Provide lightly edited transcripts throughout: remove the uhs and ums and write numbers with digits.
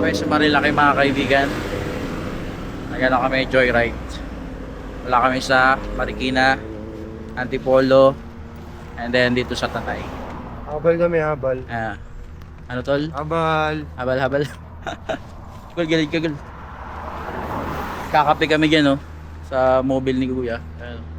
kami sa Marilaki mga kaibigan. Nagano kami joyride. Wala kami sa Marikina, Antipolo, and then dito sa Tanay. Habal kami, habal. Ano tol? Habal. Habal. Gul, galit ka gul. Kakape kami dyan, no? Sa mobile ni Kuya. Ayan.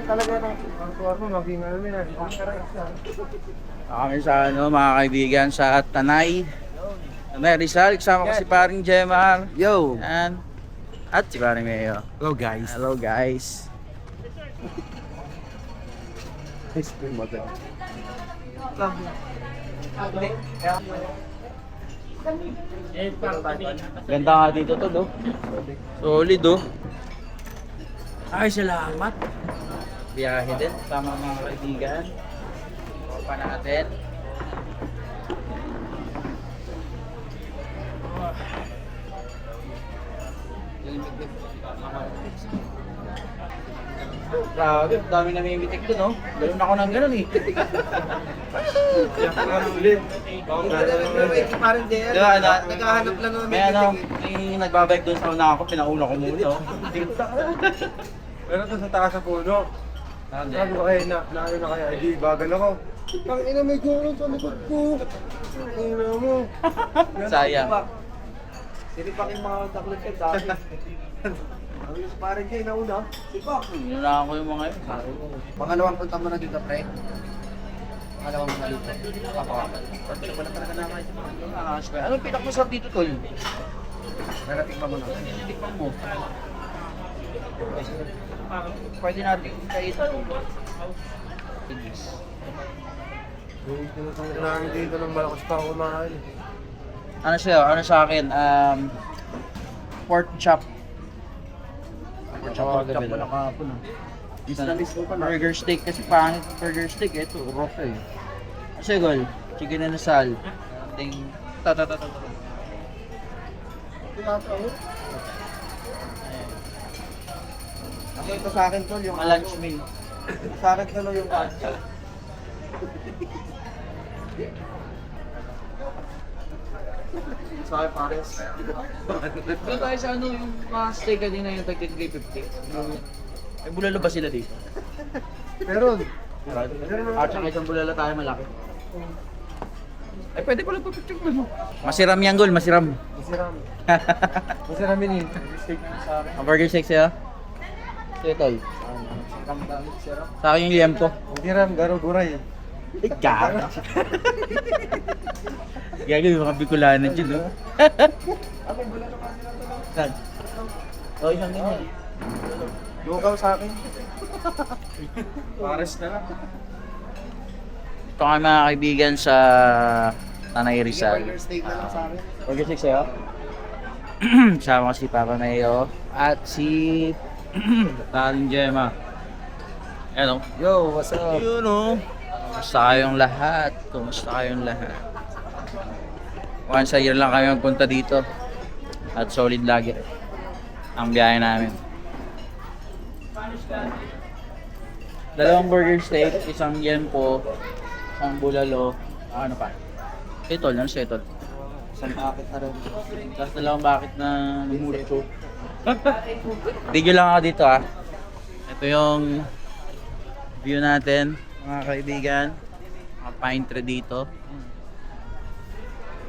Talaga ang tuwa mo, maging ano yun. Kami sa ano mga kaibigan sa Tanay. Tanay Rizal, kasama ko si paring Jemar. Yo! Yan. At si paring Mayo. Hello guys. Hello guys. Ice cream mo dyan. Ganda nga dito to, do. Solid, do. Ay, salamat. Biyahe din, sama mga kaibigan. Pa natin. Grabe, dami namimitik doon, no? Ganoon ako ng gano'n, eh. Diba, Naghahanap lang naman. may ano, may nagbabike doon sa una ako, pinauna ko muna, no? Pero ito sa taas sa puno. Sabi ko kaya naano na kaya, hindi bagal ako. Ang ina may gulong sa likod ko. Ang ina mo. Sayang. Sinipak yung mga taklit ka dati. Ang yung parang kayo nauna. Sipak. Inunahan ko yung mga yun. Pangalawang punta mo na dito, pre. Pangalawang mga dito. Pwede mo na talaga naman. Anong pinakmasarap dito, tol? Narating pa mo na. Tikpan mo. Pwede natin kayo ito. Tinutulog namin dito ng malakas pa ako kumain. Ano siya? Ano sa akin? Pork chop. Pork chop Chop agabi. mo na kahapon. Miss na miss mo pa na. Burger steak kasi pangit burger steak. Ito, rock eh. Kasi gol, chicken and asal. Ating ta. Ako ito sa akin tol, yung Lunch meal. Sa akin tol yung lunch. Sa akin pares. Doon tayo sa ano yung mga steak kanina yung tag 350. May bulalo ba sila dito? Meron. At saka isang bulalo tayo malaki. Ay pwede pala ito picture mo. Masiram yan gol, masiram. Masiram. Masiram yun eh. Steak sa akin. Ang burger steak siya. Ito tol. Sa akin yung liempo. Masiram, garo-guray. Ay, gara. Gagi, mga Bicolanan dyan, no? Saan? O, isang ganyan. Lugaw sa akin. Pares na lang. Ito nga mga kaibigan sa Tanay Rizal. Burger steak na lang sa akin. Burger steak sa'yo? Sama ko si Papa Mayo at si Taling Gemma. Ano? Yo, what's up? Yun o. Kumusta kayong lahat? Kumusta kayong lahat? Once a year lang kami magpunta dito. At solid lagi ang biyahe namin. Dalawang burger steak, isang yempo, isang bulalo, ano pa? Setol, ano setol? Isang packet na rin. Tapos dalawang bakit na lumulito. Video lang ako dito ah. Ito yung view natin, mga kaibigan. Mga pine tree dito.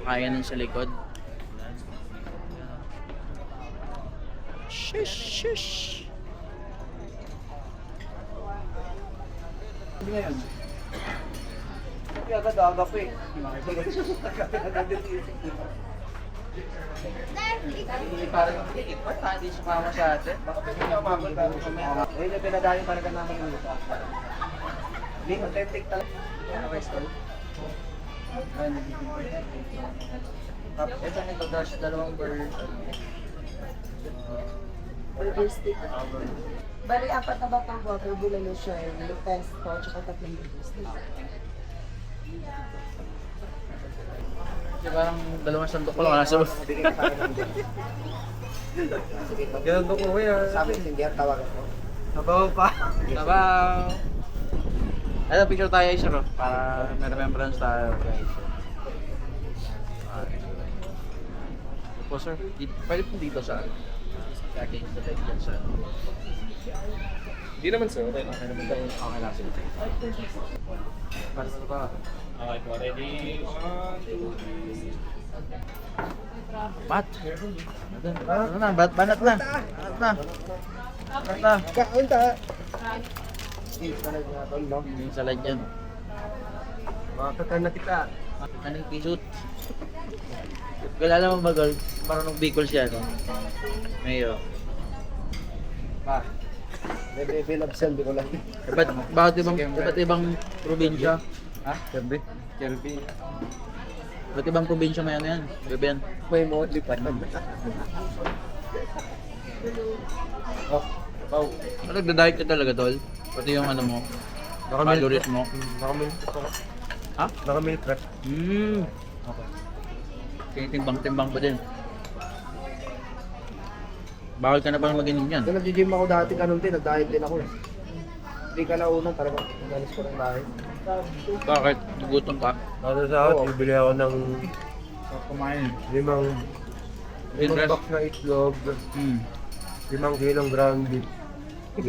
Kaya nun sa likod. Shush, shush. Kaya agad-aga pa eh. Parang yung ticket pa, hindi sumama sa atin. Baka pwede niya umabot tayo sa mga. Ayun yung pinadali talaga namin yung lupa. Hindi, authentic talaga. Ano kayo stall? Ito nito, dash, dalawang burger. Burger steak. Bali, 4 na batang water, bulalo siya, pesto, tsaka 3 burger steak. Kasi parang dalawang sandok ko lang nasa Ganun ko kuya. Sa amin, hindi ang tawag ako. Sabaw pa. Sabaw! Ano, picture tayo isa ro, para may remembrance tayo guys. Po sir, pwede po dito sa kaki sa tayo dyan sa Hindi naman sir. Okay naman daw. okay lang sila. Para sa ba? Okay po, ready? 1, 2, 3. Bat! Ano na, banat na! Banat na! Banat na! Kaunta! Hindi, sanay nga ito, no? Yung salad yan. Makakatan na kita. Anong pisut? Wala naman bagal, parang nung Bicol siya, no? Mayo. Pa. Bebe Labsel, di ko lang. Ba't ibang probinsya? Ha? Kirby. Kirby. Ba't ibang probinsya may ano yan? Beben. May mo, lipat. Oh, sabaw. Ano, nagda-diet ka talaga, tol? Pati yung ano mo, calories mo. Nakamilk prep ako. Ha? Nakamilk prep. Okay. Tinitimbang-timbang pa din. Bakal ka na bang mag-inom yan? Kung nag-gym ako dati, ganun din, nag-diet din ako. Hindi ka na unang talaga, nagalis ko ng diet. Bakit? Nagutom ka? Ano sa akin, bibili ako ng Kumain. limang Interest? box na itlog, 5 kilong ground beef, 5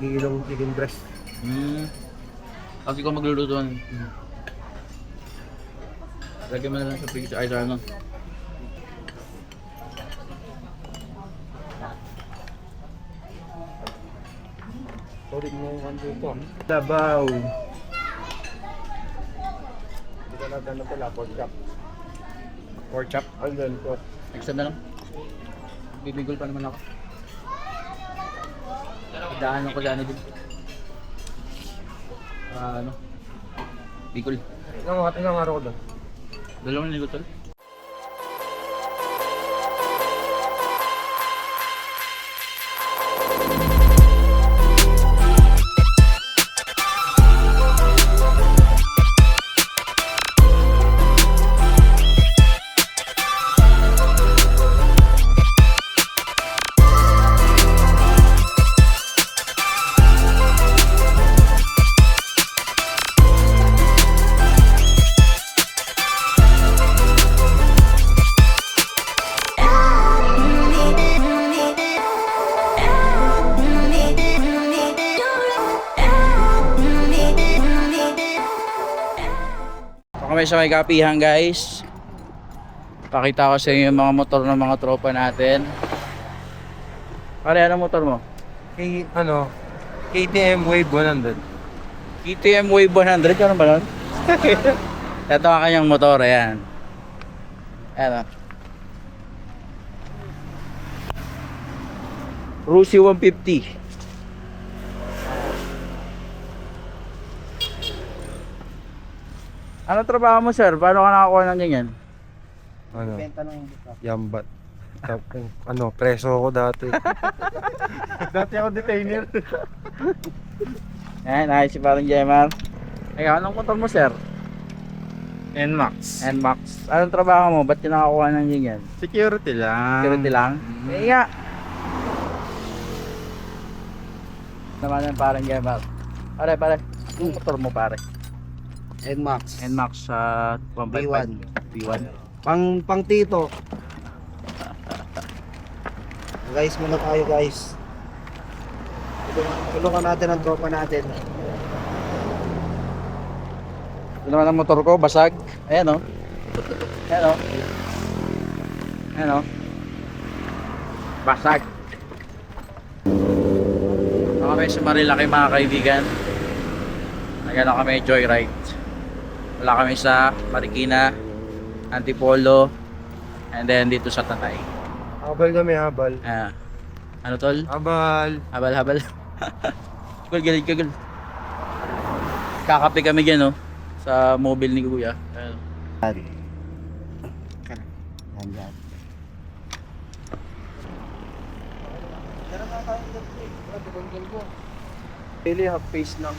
kilong chicken breast. Kasi kung magluluto yan. Lagyan mo na lang sa pizza. Ay, sa ano. Sorry mo ang dito. Sabaw. Hindi ka na ganun pala, pork chop. Pork chop. Andun ko. Extra na lang. Bibigol pa naman ako. Daan ako sa ano din. Ano? Bigol. Ilang araw ko doon? Dalawang linggo tol. Kami sa may kapihan guys. Pakita ko sa inyo yung mga motor ng mga tropa natin. Pare, anong motor mo? KTM Wave 100. KTM Wave 100, ano ba nun? Ito ang kanyang motor, ayan. Ayan o. Rusi 150. Ano trabaho mo sir? Paano ka nakakuha ng ganyan? Ano? Benta ng dito. Yambat. Preso ako dati. Dati ako detainer. Ayan, ayos si parang Jemar. Ikaw, anong motor mo sir? NMAX. NMAX. Anong trabaho mo? Ba't ka nakakuha ng ganyan? Security lang. Security lang? Eh nga. Naman yung parang Jemar. Pare. Yung motor mo pare? NMAX. NMAX sa 155. B1. Pang tito. Guys, muna tayo guys. Tulungan natin ang tropa natin. Ito naman ang motor ko, basag. Ayan o. Ayan o. Ayan o. Basag. Ito kami sa Marilaki mga kaibigan. Nagano kami joyride. Wala kami sa Marikina, Antipolo, and then dito sa Tatay. Habal kami, habal. Ano tol? Habal. Habal. Gul, gul. Kakape kami dyan, no? Sa mobile ni Kuya. Ayun. Daily half face lang.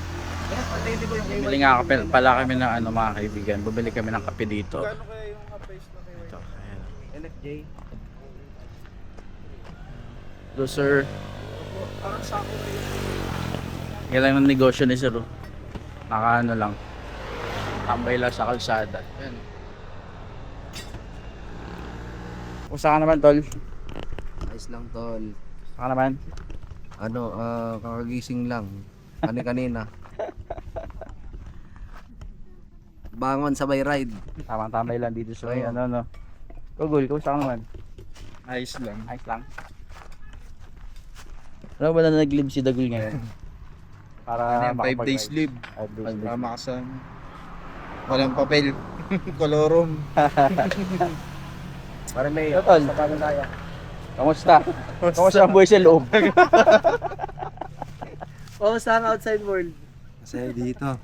Bumili nga kape pala kami ng ano mga kaibigan. Bumili kami ng kape dito. Kano kaya yung half face na kayo? Ito, ayan. NFJ. Hello sir. Parang sako na yun. Yan lang ng negosyo ni sir. Oh. Naka ano lang. Tambay lang sa kalsada. Ayan. Kumusta ka naman tol? Ayos lang tol. Kumusta ka naman? Kakagising lang. Kanina. Bangon sabay ride. Tamang tambay lang dito sa may ano no. Gugul, kumusta ka naman? Ayos lang. Ayos lang. Ano ba na nag-live si Dagul ngayon? Para 5 days leave. 5 days leave. Tama ka sa... Walang papel. Kolorum. Para may Tol, pagandaya. kamusta? Kamusta ang buhay sa loob? Oh, sa outside world. Masaya dito.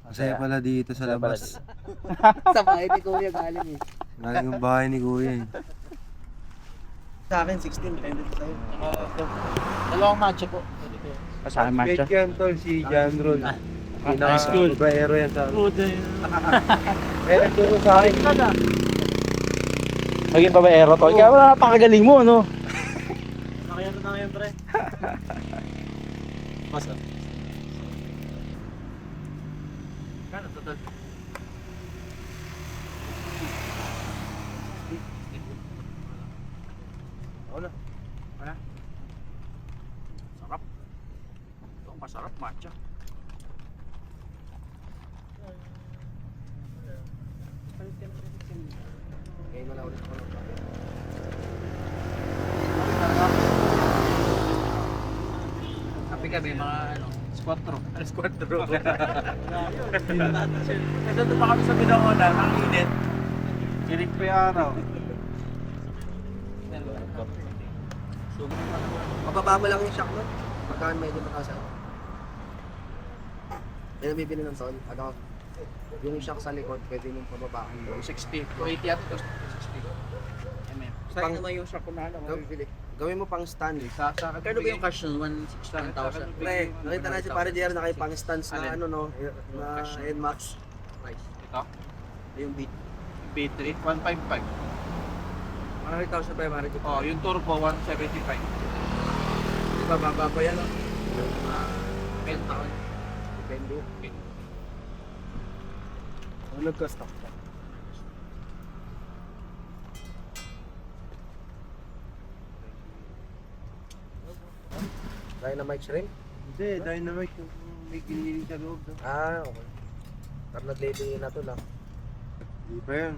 Masaya pala dito sa labas. Sa bahay ni Kuya galing eh. Galing yung bahay ni Kuya eh. Sa akin 16, depende sa sa'yo. Dalawang matcha po. Sa akin matcha. Bait yan tol, si John Roll. High school. Babaero yan sa akin. Eh, nagturo sa akin. Maging babaero tol. Kaya wala napakagaling mo, ano? Nakayano na ngayon, pre. Masa. Kano to, tol? Wala. Sarap. Ito, masarap matcha. Ngayon wala ulit ako ng kape. Kape kami, mga ano, squatro. Squadro. Kasi doon pa kami sa Binangonan, ang init. Kilig pa yung araw. Mababa mo lang yung shock mo. Pagkaan medyo mataas ako. Yan ang bibili ng tol. Ano, yung shock sa likod, pwede mong pababakan mo. 60. 280 at 60 mm. Pang- naman yung shop ko na ano, Gawin- Gawin mo pang stand eh. Kano ba yung cash nun? 1,000? Pre, nakita na si Pare JR na kayo pang stands na Alin? ano no, na Cash. NMAX. Price. Ito? Yung beat. B3, 155. 100,000 pa yung Pare JR. Oh, yung turbo, 175. Di ba, baba pa yan no? Pentaon. Depende. Ano nagka-stock pa? Dynamite shrimp? Hindi, dynamite yung may kinili sa loob. No? Ah, okay. Pero nag-label na to lang. Di pa yan.